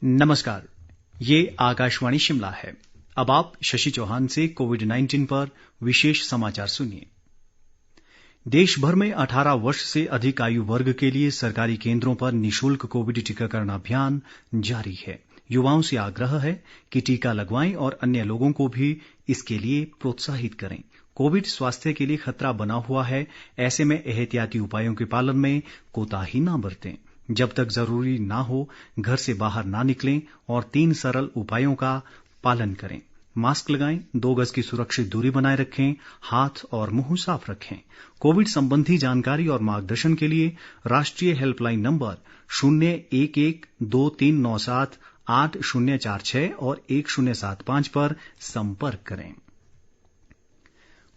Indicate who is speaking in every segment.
Speaker 1: नमस्कार, ये आकाशवाणी शिमला है। अब आप शशि चौहान से कोविड-19 पर विशेष समाचार सुनिए। देश भर में 18 वर्ष से अधिक आयु वर्ग के लिए सरकारी केंद्रों पर निशुल्क कोविड टीकाकरण अभियान जारी है। युवाओं से आग्रह है कि टीका लगवाएं और अन्य लोगों को भी इसके लिए प्रोत्साहित करें। कोविड स्वास्थ्य के लिए खतरा बना हुआ है, ऐसे में एहतियाती उपायों के पालन में कोताही न बरतें। जब तक जरूरी ना हो घर से बाहर ना निकलें और 3 सरल उपायों का पालन करें। मास्क लगाएं, 2 गज की सुरक्षित दूरी बनाए रखें, हाथ और मुंह साफ रखें। कोविड संबंधी जानकारी और मार्गदर्शन के लिए राष्ट्रीय हेल्पलाइन नंबर 01123978046 और 1075 पर संपर्क करें।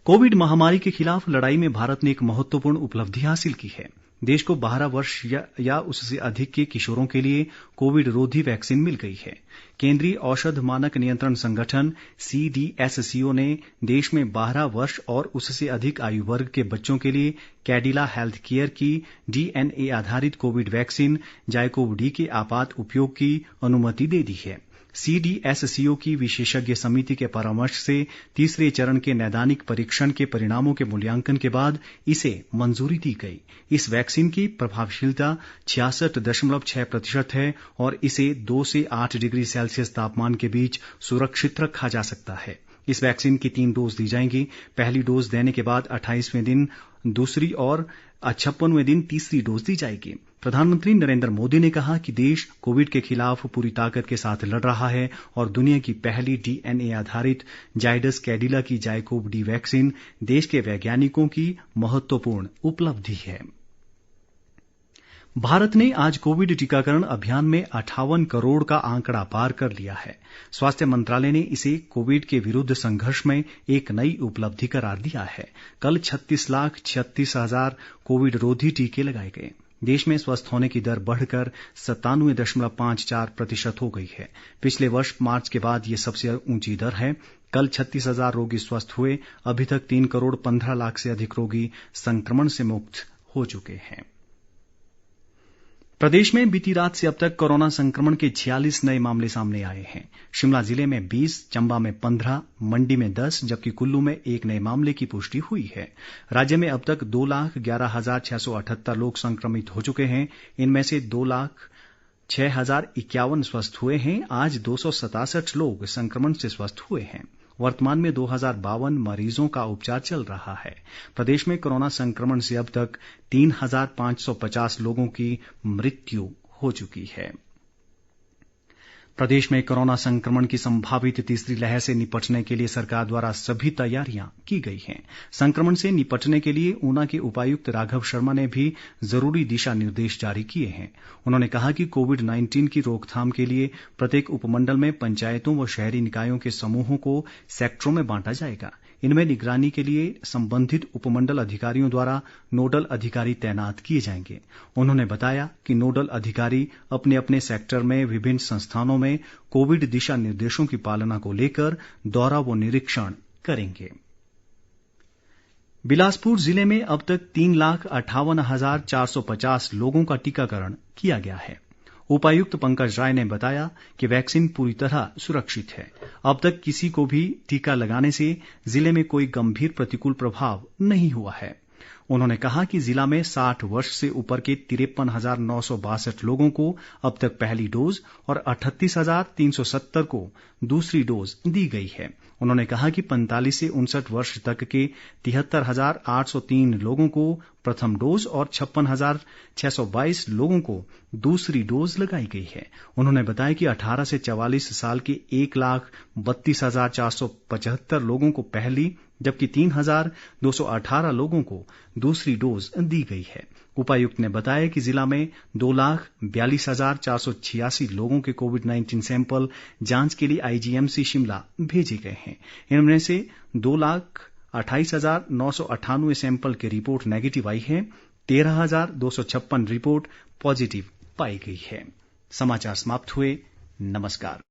Speaker 1: कोविड महामारी के खिलाफ लड़ाई में भारत ने एक महत्वपूर्ण उपलब्धि हासिल की है। देश को 12 वर्ष या उससे अधिक के किशोरों के लिए कोविड रोधी वैक्सीन मिल गई है। केंद्रीय औषध मानक नियंत्रण संगठन CDSCO ने देश में 12 वर्ष और उससे अधिक आयु वर्ग के बच्चों के लिए कैडिला हेल्थ केयर की DNA आधारित कोविड वैक्सीन जाइकोव-D के आपात उपयोग की अनुमति दे दी है। CDSCO की विशेषज्ञ समिति के परामर्श से तीसरे चरण के नैदानिक परीक्षण के परिणामों के मूल्यांकन के बाद इसे मंजूरी दी गई। इस वैक्सीन की प्रभावशीलता 66.6% है और इसे 2 से 8 डिग्री सेल्सियस तापमान के बीच सुरक्षित रखा जा सकता है। इस वैक्सीन की 3 डोज दी जाएंगी। पहली डोज देने के बाद 28वें दिन दूसरी और 56वें दिन तीसरी डोज दी जाएगी। प्रधानमंत्री नरेंद्र मोदी ने कहा कि देश कोविड के खिलाफ पूरी ताकत के साथ लड़ रहा है और दुनिया की पहली DNA आधारित जाइडस कैडिला की जाइकोव-D वैक्सीन देश के वैज्ञानिकों की महत्वपूर्ण उपलब्धि है। भारत ने आज कोविड टीकाकरण अभियान में 58 करोड़ का आंकड़ा पार कर लिया है। स्वास्थ्य मंत्रालय ने इसे कोविड के विरुद्ध संघर्ष में एक नई उपलब्धि करार दिया है। कल 36,36,000 कोविड रोधी टीके लगाए गए। देश में स्वस्थ होने की दर बढ़कर 97.54% हो गई है। पिछले वर्ष मार्च के बाद ये सबसे ऊंची दर है। कल 36,000 रोगी स्वस्थ हुए। अभी तक 3 करोड़ 15 लाख से अधिक रोगी संक्रमण से मुक्त हो चुके हैं। प्रदेश में बीती रात से अब तक कोरोना संक्रमण के 46 नए मामले सामने आए हैं। शिमला जिले में 20, चंबा में 15, मंडी में 10 जबकि कुल्लू में 1 नए मामले की पुष्टि हुई है। राज्य में अब तक 2,11,678 लोग संक्रमित हो चुके हैं। इनमें से 2,06,051 स्वस्थ हुए हैं। आज 267 लोग संक्रमण से स्वस्थ हुए हैं। वर्तमान में 2,052 मरीजों का उपचार चल रहा है। प्रदेश में कोरोना संक्रमण से अब तक 3,550 लोगों की मृत्यु हो चुकी है। प्रदेश में कोरोना संक्रमण की संभावित तीसरी लहर से निपटने के लिए सरकार द्वारा सभी तैयारियां की गई हैं। संक्रमण से निपटने के लिए ऊना के उपायुक्त राघव शर्मा ने भी जरूरी दिशा निर्देश जारी किए हैं। उन्होंने कहा कि कोविड-19 की रोकथाम के लिए प्रत्येक उपमंडल में पंचायतों व शहरी निकायों के समूहों को सेक्टरों में बांटा जाएगा। इनमें निगरानी के लिए संबंधित उपमंडल अधिकारियों द्वारा नोडल अधिकारी तैनात किए जाएंगे। उन्होंने बताया कि नोडल अधिकारी अपने अपने सेक्टर में विभिन्न संस्थानों में कोविड दिशा निर्देशों की पालना को लेकर दौरा व निरीक्षण करेंगे। बिलासपुर जिले में अब तक 3,58,450 लोगों का टीकाकरण किया गया है। उपायुक्त पंकज राय ने बताया कि वैक्सीन पूरी तरह सुरक्षित है। अब तक किसी को भी टीका लगाने से जिले में कोई गंभीर प्रतिकूल प्रभाव नहीं हुआ है। उन्होंने कहा कि जिला में 60 वर्ष से ऊपर के 53,962 लोगों को अब तक पहली डोज और 38,370 को दूसरी डोज दी गई है। उन्होंने कहा कि 45 से 59 वर्ष तक के 73,803 लोगों को प्रथम डोज और 56,622 लोगों को दूसरी डोज लगाई गई है। उन्होंने बताया कि 18 से 44 साल के 1,32,475 लोगों को पहली जबकि 3,218 लोगों को दूसरी डोज दी गई है। उपायुक्त ने बताया कि जिला में 2,42,486 लोगों के कोविड-19 सैंपल जांच के लिए IGMC शिमला भेजे गए हैं। इनमें से 2,28,998 सैंपल की रिपोर्ट नेगेटिव आई है। 13,256 रिपोर्ट पॉजिटिव पाई गई है। समाचार समाप्त हुए। नमस्कार।